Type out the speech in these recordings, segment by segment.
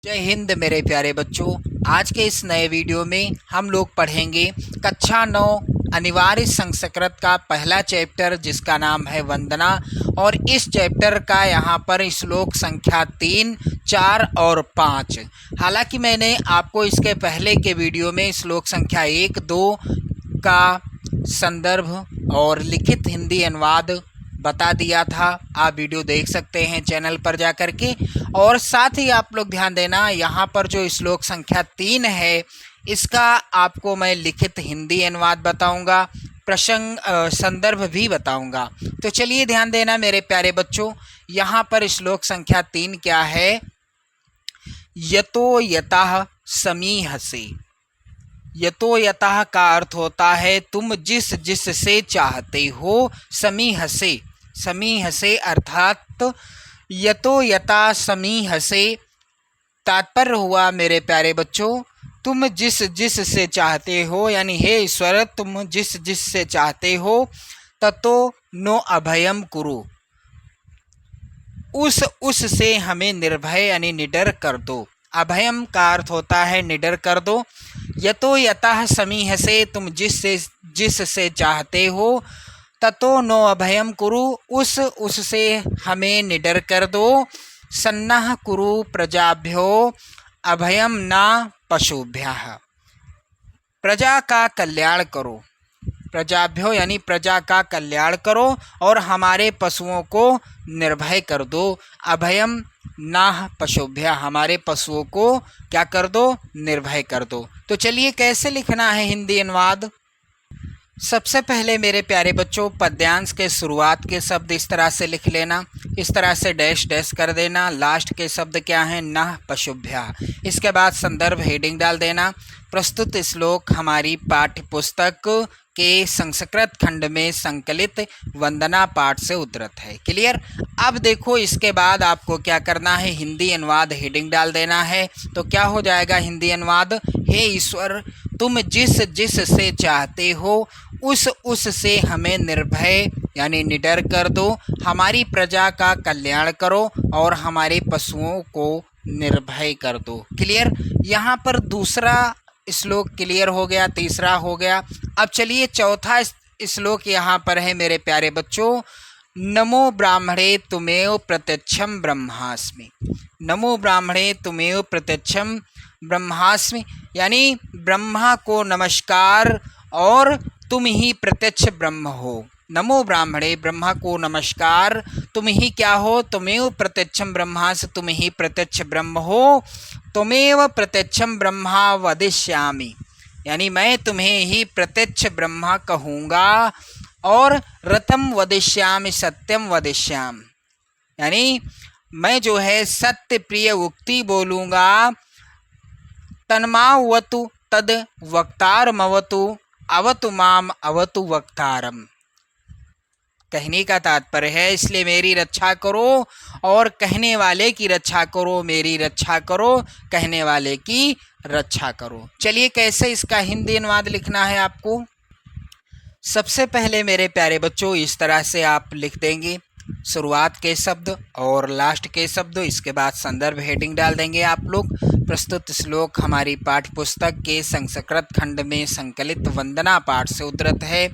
जय हिंद मेरे प्यारे बच्चों। आज के इस नए वीडियो में हम लोग पढ़ेंगे कक्षा 9 अनिवार्य संस्कृत का पहला चैप्टर जिसका नाम है वंदना। और इस चैप्टर का यहाँ पर श्लोक संख्या 3, 4 और 5। हालांकि मैंने आपको इसके पहले के वीडियो में श्लोक संख्या 1, 2 का संदर्भ और लिखित हिंदी अनुवाद बता दिया था। आप वीडियो देख सकते हैं चैनल पर जा कर के। और साथ ही आप लोग ध्यान देना, यहाँ पर जो श्लोक संख्या 3 है इसका आपको मैं लिखित हिंदी अनुवाद बताऊंगा, प्रसंग संदर्भ भी बताऊंगा। तो चलिए ध्यान देना मेरे प्यारे बच्चों। यहाँ पर श्लोक संख्या 3 क्या है? यतो यतः समीहसे। यतो यतः का अर्थ होता है तुम जिस जिस से चाहते हो। समीहसे, समीहसे अर्थात यतो यथा समीहसे तात्पर्य हुआ मेरे प्यारे बच्चों, तुम जिस जिस से चाहते हो, यानी हे ईश्वर तुम जिस जिस से चाहते हो, ततो नो अभयम कुरु, उस से हमें निर्भय यानी निडर कर दो। अभयम का अर्थ होता है निडर कर दो। यतो यतः समीहसे तुम जिस से चाहते हो, ततो नो अभयम कुरु उस से हमें निडर कर दो। सन्नः कुरु प्रजाभ्यो अभयम न पशुभ्यः, प्रजा का कल्याण करो। प्रजाभ्यो यानी प्रजा का कल्याण करो और हमारे पशुओं को निर्भय कर दो। अभयम ना पशुभ्य, हमारे पशुओं को क्या कर दो? निर्भय कर दो। तो चलिए कैसे लिखना है हिंदी अनुवाद। सबसे पहले मेरे प्यारे बच्चों पद्यांश के शुरुआत के शब्द इस तरह से लिख लेना, इस तरह से डैश डैश कर देना। लास्ट के शब्द क्या हैं? न पशुभ्य। इसके बाद संदर्भ हेडिंग डाल देना। प्रस्तुत श्लोक हमारी पाठ्य पुस्तक के संस्कृत खंड में संकलित वंदना पाठ से उद्धृत है। क्लियर? अब देखो इसके बाद आपको क्या करना है? हिंदी अनुवाद हेडिंग डाल देना है। तो क्या हो जाएगा हिंदी अनुवाद? हे ईश्वर तुम जिस जिस से चाहते हो उस से हमें निर्भय यानी निडर कर दो। हमारी प्रजा का कल्याण करो और हमारे पशुओं को निर्भय कर दो। क्लियर? यहाँ पर दूसरा श्लोक क्लियर हो गया, तीसरा हो गया। अब चलिए चौथा श्लोक यहाँ पर है मेरे प्यारे बच्चों। नमो ब्राह्मणे तुमेव प्रत्यक्षम ब्रह्मास्मि। नमो ब्राह्मणे तुमेव प्रत्यक्षम ब्रह्मास्मि, यानी ब्रह्मा को नमस्कार और तुम ही प्रत्यक्ष ब्रह्म हो। नमो ब्राह्मणे, ब्रह्मा को नमस्कार, तुम ही क्या हो? तुमेव प्रत्यक्षम ब्रह्मास, तुम ही प्रत्यक्ष ब्रह्म हो। तुमेव प्रत्यक्षम ब्रह्मा वदिष्यामि, यानी मैं तुम्हें ही प्रत्यक्ष ब्रह्मा कहूँगा। और रतम वदिष्यामि सत्यम वदिष्यामि, यानी मैं जो है सत्य प्रिय उक्ति बोलूँगा। तन्मावतु तद वक्तारमवतु अवतु माम अवतु वक्तारम। कहने का तात्पर्य है इसलिए मेरी रक्षा करो और कहने वाले की रक्षा करो, मेरी रक्षा करो, कहने वाले की रक्षा करो। चलिए कैसे इसका हिंदी अनुवाद लिखना है आपको। सबसे पहले मेरे प्यारे बच्चों इस तरह से आप लिख देंगे शुरुआत के शब्द और लास्ट के शब्द। इसके बाद संदर्भ हेडिंग डाल देंगे आप लोग। प्रस्तुत श्लोक हमारी पाठ्य पुस्तक के संस्कृत खंड में संकलित वंदना पाठ से उद्धृत है।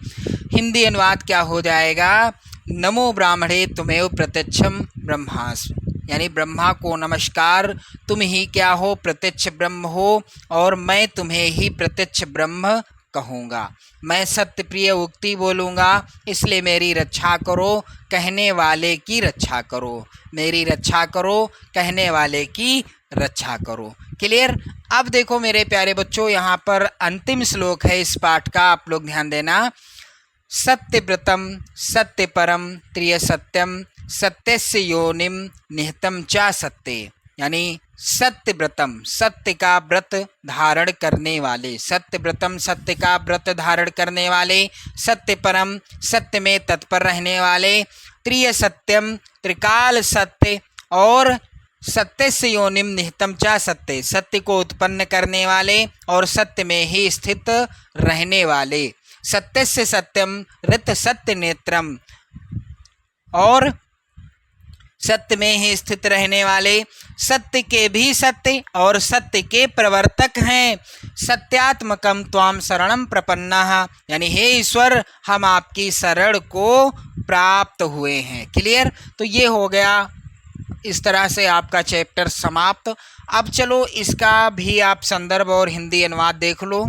हिंदी अनुवाद क्या हो जाएगा? नमो ब्राह्मणे तुमेव प्रत्यक्षम ब्रह्मास्मि, यानी ब्रह्मा को नमस्कार, तुम ही क्या हो? प्रत्यक्ष ब्रह्म हो और मैं तुम्हें ही प्रत्यक्ष ब्रह्म कहूँगा। मैं सत्य प्रिय उक्ति बोलूँगा, इसलिए मेरी रक्षा करो, कहने वाले की रक्षा करो, मेरी रक्षा करो, कहने वाले की रक्षा करो। क्लियर? अब देखो मेरे प्यारे बच्चों यहाँ पर अंतिम श्लोक है इस पाठ का, आप लोग ध्यान देना। सत्यव्रतम सत्यपरम त्रिय सत्यम सत्यस्य योनिम निहितम च सत्ये, यानी सत्यव्रतम सत्य का व्रत धारण करने वाले, सत्यव्रतम सत्य का व्रत धारण करने वाले, सत्यपरम सत्य में तत्पर रहने वाले, त्रिय सत्यम त्रिकाल सत्य और सत्य से योनिम निहितम च सत्य, सत्य को उत्पन्न करने वाले और सत्य में ही स्थित रहने वाले, सत्य से सत्यम ऋत सत्य नेत्रम और सत्य में ही स्थित रहने वाले, सत्य के भी सत्य और सत्य के प्रवर्तक हैं। सत्यात्मकम त्वाम शरणम प्रपन्नाः, यानी हे ईश्वर हम आपकी शरण को प्राप्त हुए हैं। क्लियर? तो ये हो गया इस तरह से आपका चैप्टर समाप्त। अब चलो इसका भी आप संदर्भ और हिंदी अनुवाद देख लो।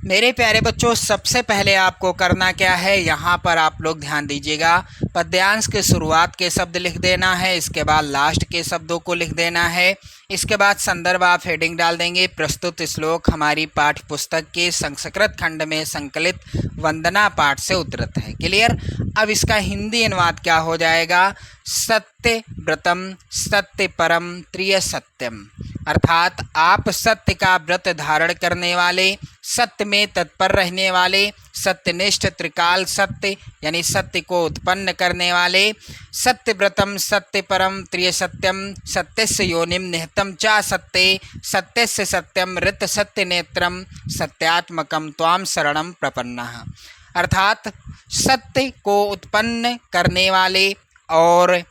मेरे प्यारे बच्चों, सबसे पहले आपको करना क्या है, यहाँ पर आप लोग ध्यान दीजिएगा। पद्यांश के शुरुआत के शब्द लिख देना है, इसके बाद लास्ट के शब्दों को लिख देना है, इसके बाद संदर्भ आप हेडिंग डाल देंगे। प्रस्तुत श्लोक हमारी पाठ्य पुस्तक के संस्कृत खंड में संकलित वंदना पाठ से उद्धृत है। क्लियर? अब इसका हिंदी अनुवाद क्या हो जाएगा, सत्य व्रतम सत्य परम त्रिय सत्यम, अर्थात आप सत्य का व्रत धारण करने वाले, सत्य में तत्पर रहने वाले, सत्यनिष्ठ त्रिकाल सत्य यानी सत्य को उत्पन्न करने वाले, सत्य व्रतम सत्य परम त्रिय सत्यम, सत्यस्य योनिम निहितम च सत्ये, सत्यस्य सत्यम ऋत सत्य नेत्रम, सत्यात्मकम त्वाम शरणम प्रपन्नाः, अर्थात सत्य को उत्पन्न करने वाले और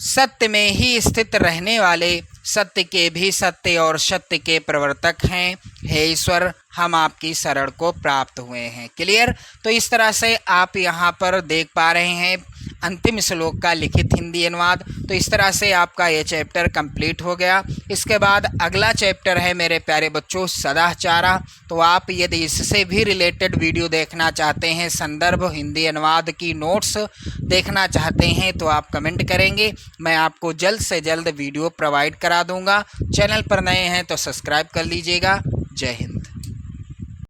सत्य में ही स्थित रहने वाले, सत्य के भी सत्य और सत्य के प्रवर्तक हैं। हे ईश्वर हम आपकी शरण को प्राप्त हुए हैं। क्लियर? तो इस तरह से आप यहाँ पर देख पा रहे हैं अंतिम श्लोक का लिखित हिंदी अनुवाद। तो इस तरह से आपका ये चैप्टर कंप्लीट हो गया। इसके बाद अगला चैप्टर है मेरे प्यारे बच्चों सदाचारा। तो आप यदि इससे भी रिलेटेड वीडियो देखना चाहते हैं, संदर्भ हिंदी अनुवाद की नोट्स देखना चाहते हैं, तो आप कमेंट करेंगे, मैं आपको जल्द से जल्द वीडियो प्रोवाइड करा दूंगा। चैनल पर नए हैं तो सब्सक्राइब कर लीजिएगा। जय हिंद।